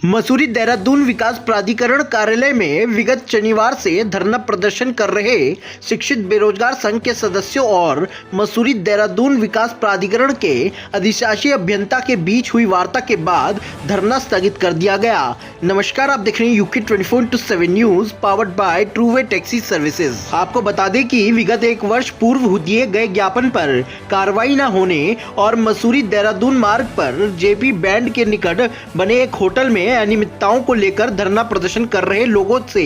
मसूरी देहरादून विकास प्राधिकरण कार्यालय में विगत शनिवार से धरना प्रदर्शन कर रहे शिक्षित बेरोजगार संघ के सदस्यों और मसूरी देहरादून विकास प्राधिकरण के अधिशासी अभियंता के बीच हुई वार्ता के बाद धरना स्थगित कर दिया गया। नमस्कार, आप देख रहे हैं UK 24/7 news powered by Trueway taxi services. आपको बता दें कि विगत एक वर्ष पूर्व दिए गए ज्ञापन पर कार्रवाई न होने और मसूरी देहरादून मार्ग पर जेपी बैंड के निकट बने एक होटल में अनियमितताओं को लेकर धरना प्रदर्शन कर रहे लोगों से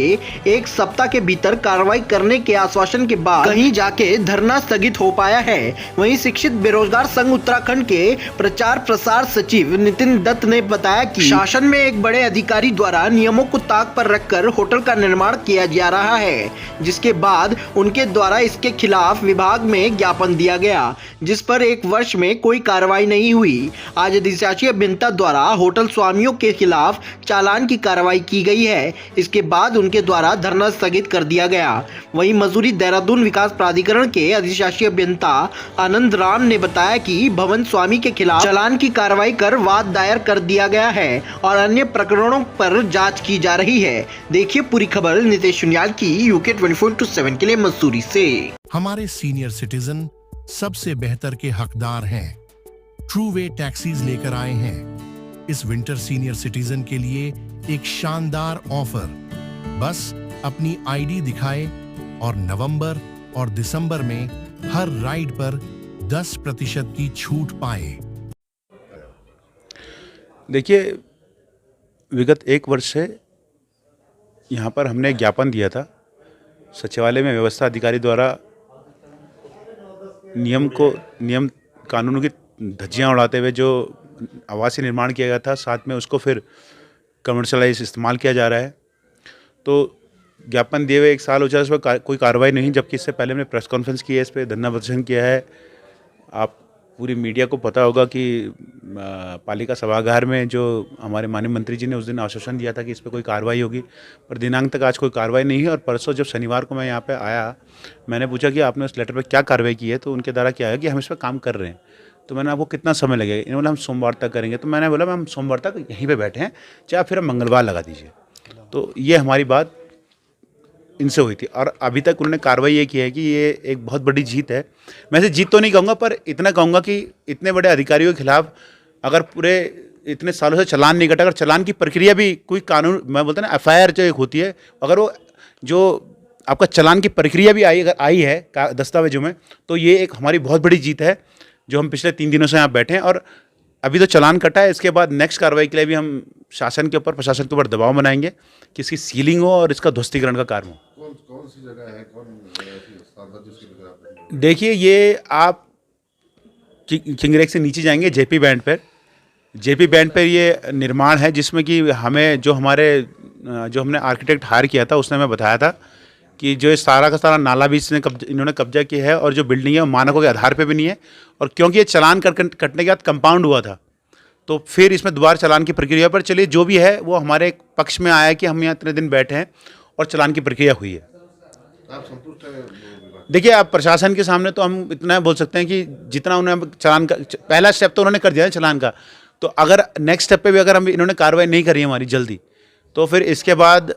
एक सप्ताह के भीतर कार्रवाई करने के आश्वासन के बाद कहीं जाके धरना स्थगित हो पाया है। वहीं शिक्षित बेरोजगार संघ उत्तराखंड के प्रचार प्रसार सचिव नितिन दत्त ने बताया कि शासन में एक बड़े अधिकारी द्वारा नियमों को ताक पर रखकर होटल का निर्माण किया जा रहा है, जिसके बाद उनके द्वारा इसके खिलाफ विभाग में ज्ञापन दिया गया, जिस पर एक वर्ष में कोई कार्रवाई नहीं हुई। आज अधिशासी अभियंता द्वारा होटल स्वामियों के खिलाफ चालान की कार्रवाई की गई है। इसके बाद उनके द्वारा धरना स्थगित कर दिया गया। वहीं मसूरी देहरादून विकास प्राधिकरण के अधिशासी अभियंता आनंद राम ने बताया कि भवन स्वामी के खिलाफ चालान की कार्रवाई कर वाद दायर कर दिया गया है और अन्य प्रकरणों पर जांच की जा रही है। देखिए पूरी खबर नितेश सुनियाल की यूके 24/7 के लिए मसूरी से। हमारे सीनियर सिटीजन सबसे बेहतर के हकदार हैं। ट्रू वे टैक्सीज लेकर आए हैं इस विंटर सीनियर सिटीजन के लिए एक शानदार ऑफर। बस अपनी आईडी दिखाए और नवंबर और दिसंबर में हर राइड पर 10% की छूट पाए। देखिए, विगत एक वर्ष से यहाँ पर हमने ज्ञापन दिया था। सचिवालय में व्यवस्था अधिकारी द्वारा नियम कानूनों की धज्जियाँ उड़ाते हुए जो आवासीय निर्माण किया गया था, साथ में उसको फिर कमर्शलाइज इस्तेमाल किया जा रहा है। तो ज्ञापन दिए हुए एक साल हो जाए, उस पर कोई कार्रवाई नहीं, जबकि इससे पहले हमने प्रेस कॉन्फ्रेंस की है, इस पर धरना प्रदर्शन किया है। आप पूरी मीडिया को पता होगा कि पालिका सभागार में जो हमारे माननीय मंत्री जी ने उस दिन आश्वासन दिया था कि इस पर कोई कार्रवाई होगी, पर दिनांक तक आज कोई कार्रवाई नहीं है। और परसों जब शनिवार को मैं यहाँ पे आया, मैंने पूछा कि आपने उस लेटर पर क्या कार्रवाई की है, तो उनके द्वारा क्या है कि हम इस पर काम कर रहे हैं। तो मैंने आपको कितना समय लगेगा, इन्होंने बोला हम सोमवार तक करेंगे। तो मैंने बोला हम सोमवार तक यहीं पे बैठे हैं, चाहे फिर हम मंगलवार लगा दीजिए। तो ये हमारी बात इनसे हुई थी और अभी तक उन्होंने कार्रवाई ये की है कि ये एक बहुत बड़ी जीत है। मैं इसे जीत तो नहीं कहूँगा, पर इतना कहूँगा कि इतने बड़े अधिकारियों के खिलाफ अगर पूरे इतने सालों से चालान नहीं कटा, अगर चालान की प्रक्रिया भी कोई कानून, मैं बोलता ना FIR जो एक होती है, अगर वो जो आपका चालान की प्रक्रिया भी अगर आई है दस्तावेजों में, तो ये एक हमारी बहुत बड़ी जीत है जो हम पिछले 3 दिनों से यहाँ बैठे हैं। और अभी तो चालान कटा है, इसके बाद नेक्स्ट कार्रवाई के लिए भी हम शासन के ऊपर, प्रशासन के ऊपर दबाव बनाएंगे कि इसकी सीलिंग हो और इसका ध्वस्तीकरण का कार्य हो। कौन सी जगह है, देखिए, ये आप किंगरेक से नीचे जाएंगे जेपी बैंड पर ये निर्माण है, जिसमें कि हमें जो हमने आर्किटेक्ट हायर किया था, उसने हमें बताया था कि जो सारा का सारा नाला भी इन्होंने कब्जा किया है और जो बिल्डिंग है वो मानकों के आधार पे भी नहीं है। और क्योंकि ये चालान कटने के बाद कंपाउंड हुआ था, तो फिर इसमें दोबारा चालान की प्रक्रिया पर चलिए, जो भी है वो हमारे पक्ष में आया कि हम यहाँ इतने दिन बैठे हैं और चालान की प्रक्रिया हुई है। आप संतुष्ट हैं? देखिए, आप प्रशासन के सामने तो हम इतना बोल सकते हैं कि जितना उन्होंने चालान का पहला स्टेप तो उन्होंने कर दिया है चालान का, तो अगर नेक्स्ट स्टेप पे भी अगर हम इन्होंने कार्रवाई नहीं करी हमारी जल्दी, तो फिर इसके बाद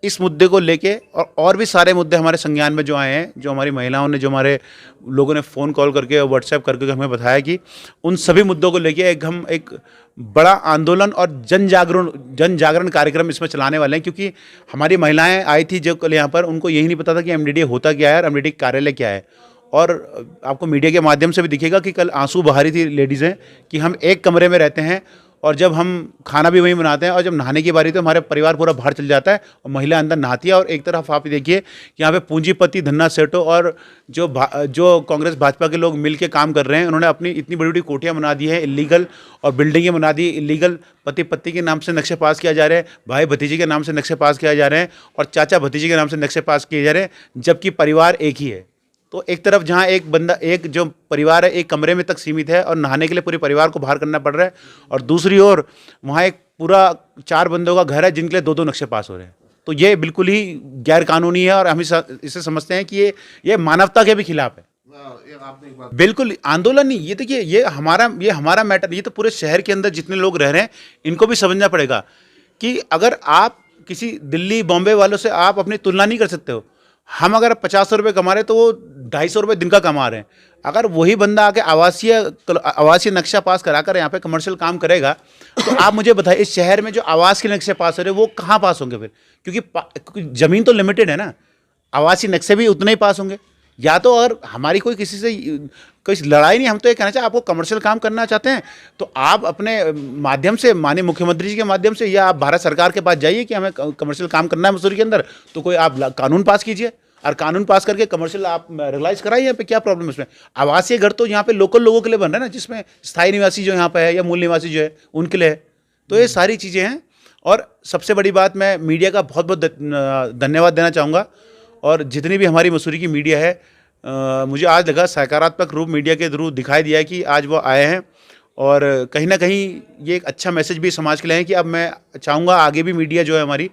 इस मुद्दे को लेके और भी सारे मुद्दे हमारे संज्ञान में जो आए हैं, जो हमारी महिलाओं ने, जो हमारे लोगों ने फ़ोन कॉल करके और व्हाट्सएप करके हमें बताया कि उन सभी मुद्दों को लेके हम एक बड़ा आंदोलन और जन जागरण कार्यक्रम इसमें चलाने वाले हैं। क्योंकि हमारी महिलाएं आई थी जो कल यहाँ पर, उनको यही नहीं पता था कि MDDA होता क्या है और MDDA कार्यालय क्या है। और आपको मीडिया के माध्यम से भी दिखेगा कि कल आंसू बहा रही थी लेडीज़ें कि हम एक कमरे में रहते हैं और जब हम खाना भी वहीं बनाते हैं और जब नहाने की बारी तो हमारे परिवार पूरा बाहर चल जाता है और महिला अंदर नहाती है। और एक तरफ आप देखिए कि यहाँ पे पूंजीपति, धन्ना सेठों और जो कांग्रेस भाजपा के लोग मिल के काम कर रहे हैं, उन्होंने अपनी इतनी बड़ी बड़ी कोठियाँ बना दी है इलीगल, और बिल्डिंगें बना दी इलीगल। पति पत्नी के नाम से नक्शे पास किया जा रहे हैं, भाई भतीजे के नाम से नक्शे पास किया जा रहे हैं और चाचा भतीजे के नाम से नक्शे पास किए जा रहे हैं, जबकि परिवार एक ही है। तो एक तरफ जहाँ एक जो परिवार है एक कमरे में तक सीमित है और नहाने के लिए पूरे परिवार को बाहर करना पड़ रहा है, और दूसरी ओर वहाँ एक पूरा 4 बंदों का घर है जिनके लिए 2-2 नक्शे पास हो रहे हैं। तो ये बिल्कुल ही गैर कानूनी है और हम इसे समझते हैं कि ये मानवता के भी खिलाफ है। ये आपने एक बात बिल्कुल आंदोलन नहीं, ये देखिए ये हमारा मैटर, ये तो पूरे शहर के अंदर जितने लोग रह रहे हैं इनको भी समझना पड़ेगा कि अगर आप किसी दिल्ली बॉम्बे वालों से आप अपनी तुलना नहीं कर सकते हो। हम अगर 50 रुपये कमा रहे हैं तो वो 250 रुपये दिन का कमा रहे हैं। अगर वही बंदा आके आवासीय नक्शा पास करा कर यहाँ पे कमर्शियल काम करेगा तो आप मुझे बताइए इस शहर में जो आवास के नक्शे पास हो रहे हैं वो कहाँ पास होंगे फिर, क्योंकि ज़मीन तो लिमिटेड है ना, आवासीय नक्शे भी उतने ही पास होंगे। या तो अगर हमारी कोई किसी से कोई लड़ाई नहीं, हम तो ये कहना चाहते हैं आपको कमर्शियल काम करना चाहते हैं तो आप अपने माध्यम से, माननीय मुख्यमंत्री जी के माध्यम से, या आप भारत सरकार के पास जाइए कि हमें कमर्शियल काम करना है मसूरी के अंदर, तो कोई आप कानून पास कीजिए और कानून पास करके कमर्शियल आप रेगुलाइज कराइए। यहाँ पे क्या प्रॉब्लम है इसमें? आवासीय घर तो यहाँ पे लोकल लोगों के लिए बन रहा है ना, जिसमें स्थायी निवासी जो यहाँ पे है या मूल निवासी जो है उनके लिए है। तो ये सारी चीज़ें हैं। और सबसे बड़ी बात, मैं मीडिया का बहुत बहुत धन्यवाद देना चाहूँगा। और जितनी भी हमारी मसूरी की मीडिया है, मुझे आज लगा सकारात्मक रूप मीडिया के थ्रू दिखाई दिया है कि आज वो आए हैं और कहीं ना कहीं ये एक अच्छा मैसेज भी समाज के लिए है कि अब मैं चाहूँगा आगे भी मीडिया जो है हमारी,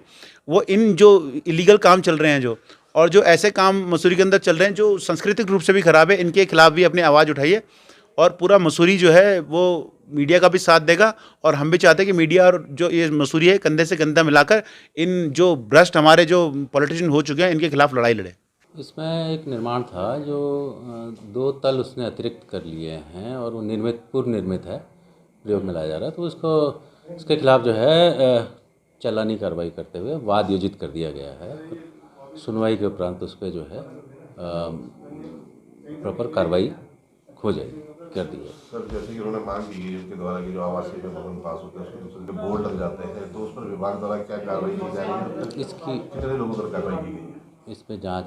वो इन जो इलीगल काम चल रहे हैं जो, और जो ऐसे काम मसूरी के अंदर चल रहे हैं जो सांस्कृतिक रूप से भी खराब है, इनके खिलाफ भी अपनी आवाज़ उठाइए। और पूरा मसूरी जो है वो मीडिया का भी साथ देगा। और हम भी चाहते हैं कि मीडिया और जो ये मसूरी है कंधे से कंधा मिलाकर इन जो भ्रष्ट हमारे जो पॉलिटिशियन हो चुके हैं इनके खिलाफ लड़ाई लड़े। इसमें एक निर्माण था जो 2 तल उसने अतिरिक्त कर लिए हैं और वो पूर्व निर्मित है, प्रयोग में लाया जा रहा है। तो उसके खिलाफ जो है चालानी कार्रवाई करते हुए वाद योजित कर दिया गया है। सुनवाई के उपरांत उस पर जो है प्रॉपर कार्रवाई हो जाएगी, कर दी है। सर, जैसे कि उन्होंने मांग की है उनके द्वारा कि जो आवासीय भवन पास होते हैं उसमें जो बोर्ड लग जाते हैं, तो उस पर विभाग द्वारा क्या कार्रवाई की जाएगी? इसकी कितने लोगों पर कार्रवाई की गई है? इस पे जांच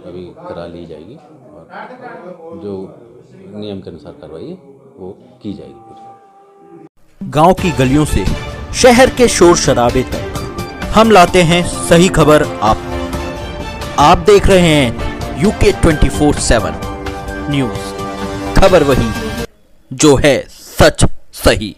अभी करा ली जाएगी और जो नियम के अनुसार कार्रवाई है वो की जाएगी। गांव की गलियों से शहर के शोर शराबे तक हम लाते हैं सही खबर आप देख रहे हैं यूके 24/7 न्यूज। खबर वही जो है सच सही।